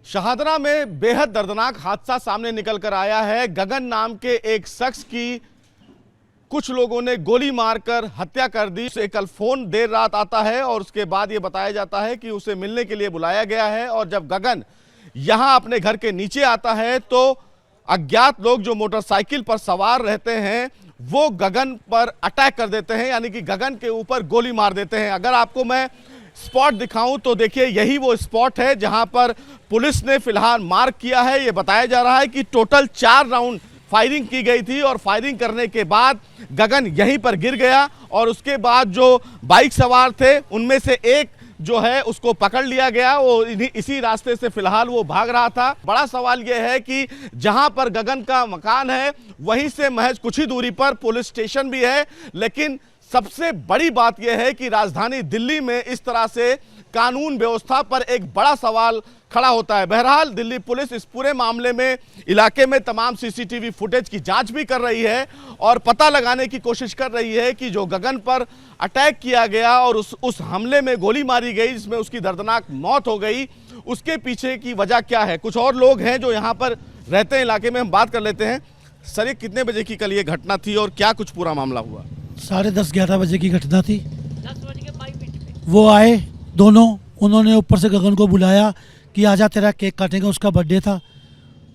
शाहदरा में बेहद दर्दनाक हादसा सामने निकल कर आया है। गगन नाम के एक शख्स की कुछ लोगों ने गोली मारकर हत्या कर दी। उसे कल फोन देर रात आता है और उसके बाद यह बताया जाता है कि उसे मिलने के लिए बुलाया गया है और जब गगन यहां अपने घर के नीचे आता है तो अज्ञात लोग जो मोटरसाइकिल पर सवार रहते हैं वो गगन पर अटैक कर देते हैं, यानी कि गगन के ऊपर गोली मार देते हैं। अगर आपको मैं स्पॉट दिखाऊं तो देखिए यही वो स्पॉट है जहां पर पुलिस ने फिलहाल मार्क किया है। यह बताया जा रहा है कि टोटल 4 राउंड फायरिंग की गई थी और फायरिंग करने के बाद गगन यहीं पर गिर गया और उसके बाद जो बाइक सवार थे उनमें से एक जो है उसको पकड़ लिया गया। वो इसी रास्ते से फिलहाल वो भाग रहा था। बड़ा सवाल यह है कि जहां पर गगन का मकान है वहीं से महज कुछ ही दूरी पर पुलिस स्टेशन भी है, लेकिन सबसे बड़ी बात यह है कि राजधानी दिल्ली में इस तरह से कानून व्यवस्था पर एक बड़ा सवाल खड़ा होता है। बहरहाल दिल्ली पुलिस इस पूरे मामले में इलाके में तमाम सीसीटीवी फुटेज की जांच भी कर रही है और पता लगाने की कोशिश कर रही है कि जो गगन पर अटैक किया गया और उस हमले में गोली मारी गई जिसमें उसकी दर्दनाक मौत हो गई, उसके पीछे की वजह क्या है। कुछ और लोग हैं जो यहाँ पर रहते हैं इलाके में, हम बात कर लेते हैं। सर, ये कितने बजे की कल ये घटना थी और क्या कुछ पूरा मामला हुआ? 10:30-11 बजे की घटना थी। 10 बजे के वो आए दोनों, उन्होंने ऊपर से गगन को बुलाया कि आजा तेरा केक काटेंगे। उसका बर्थडे था।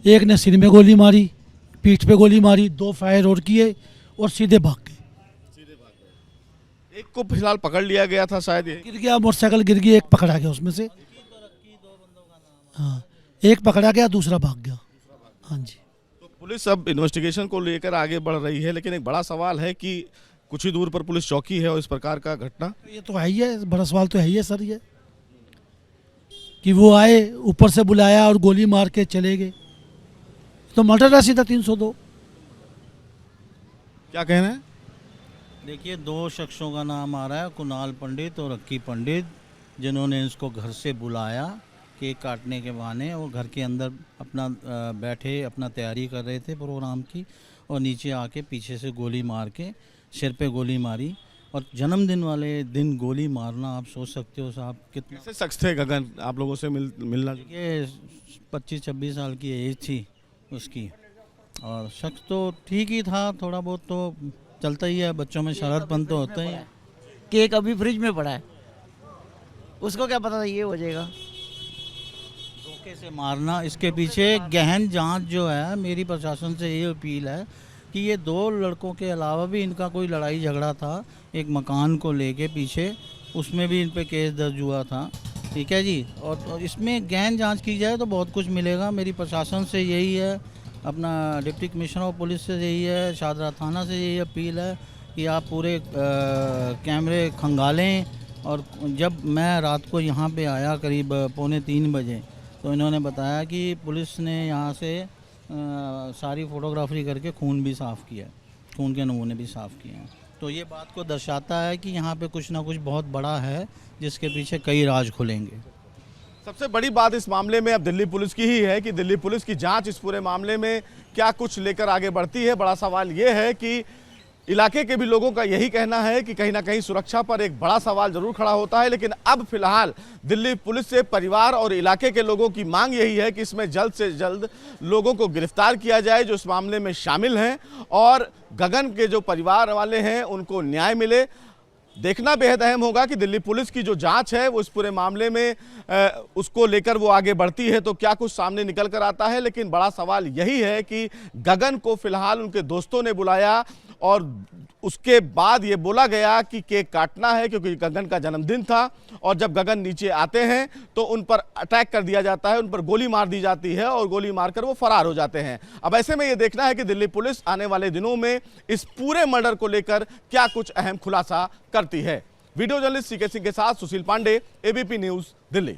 एक ने सिर में गोली मारी, पीठ पे गोली मारी, 2 फायर और किए और सीधे भाग गए। एक को फिलहाल पकड़ लिया गया था शायद, ये गिर गया, मोटरसाइकिल गिर गई, एक पकड़ा गया उसमें से। हाँ, एक पकड़ा गया, दूसरा भाग गया। हाँ जी। तो पुलिस अब इन्वेस्टिगेशन को लेकर आगे बढ़ रही है, लेकिन एक बड़ा सवाल है कि कुछ ही दूर पर पुलिस चौकी है और इस प्रकार का घटना, ये तो है ही है, बड़ा सवाल तो है ही है सर, ये कि वो आए, ऊपर से बुलाया और गोली मार के चले गए। तो मर्डर है सीधा 302। क्या कहना है? देखिए, 2 शख्सों का नाम आ रहा है, कुणाल पंडित और अक्की पंडित, जिन्होंने इसको घर से बुलाया केक काटने के बहाने। वो घर के अंदर अपना बैठे अपना तैयारी कर रहे थे प्रोग्राम की और नीचे आके पीछे से गोली मार के सिर पे गोली मारी। और जन्मदिन वाले दिन गोली मारना, आप सोच सकते हो साहब कितने कैसे शख्स थे गगन, आप लोगों से मिलना? ये 25-26 साल की एज थी उसकी और शख्स तो ठीक ही था, थोड़ा बहुत तो चलता ही है, बच्चों में शरारतपन तो होता ही है। केक अभी फ्रिज में पड़ा है, उसको क्या पता था ये हो जाएगा। धोखे से मारना, इसके पीछे गहन जांच जो है, मेरी प्रशासन से ये अपील है कि ये 2 लड़कों के अलावा भी इनका कोई लड़ाई झगड़ा था एक मकान को लेके पीछे, उसमें भी इन पे केस दर्ज हुआ था। ठीक है जी, और इसमें गहन जांच की जाए तो बहुत कुछ मिलेगा। मेरी प्रशासन से यही है, अपना डिप्टी कमिश्नर ऑफ पुलिस से यही है, शाहदरा थाना से यही अपील है कि आप पूरे कैमरे खंगालें। और जब मैं रात को यहाँ पे आया करीब 2:45 बजे, तो इन्होंने बताया कि पुलिस ने यहाँ से सारी फोटोग्राफी करके खून भी साफ़ किया, खून के नमूने भी साफ़ किए हैं। तो ये बात को दर्शाता है कि यहाँ पे कुछ ना कुछ बहुत बड़ा है जिसके पीछे कई राज खुलेंगे। सबसे बड़ी बात इस मामले में अब दिल्ली पुलिस की ही है कि दिल्ली पुलिस की जांच इस पूरे मामले में क्या कुछ लेकर आगे बढ़ती है। बड़ा सवाल ये है कि इलाके के भी लोगों का यही कहना है कि कहीं ना कहीं सुरक्षा पर एक बड़ा सवाल जरूर खड़ा होता है, लेकिन अब फिलहाल दिल्ली पुलिस से परिवार और इलाके के लोगों की मांग यही है कि इसमें जल्द से जल्द लोगों को गिरफ्तार किया जाए जो इस मामले में शामिल हैं और गगन के जो परिवार वाले हैं उनको न्याय मिले। देखना बेहद अहम होगा कि दिल्ली पुलिस की जो जांच है वो इस पूरे मामले में उसको लेकर वो आगे बढ़ती है तो क्या कुछ सामने निकल कर आता है। लेकिन बड़ा सवाल यही है कि गगन को फिलहाल उनके दोस्तों ने बुलाया और उसके बाद ये बोला गया कि केक काटना है क्योंकि गगन का जन्मदिन था और जब गगन नीचे आते हैं तो उन पर अटैक कर दिया जाता है, उन पर गोली मार दी जाती है और गोली मारकर वो फरार हो जाते हैं। अब ऐसे में ये देखना है कि दिल्ली पुलिस आने वाले दिनों में इस पूरे मर्डर को लेकर क्या कुछ अहम खुलासा करती है। वीडियो जर्नलिस्ट सीके सिंह के साथ सुशील पांडे, एबीपी न्यूज, दिल्ली।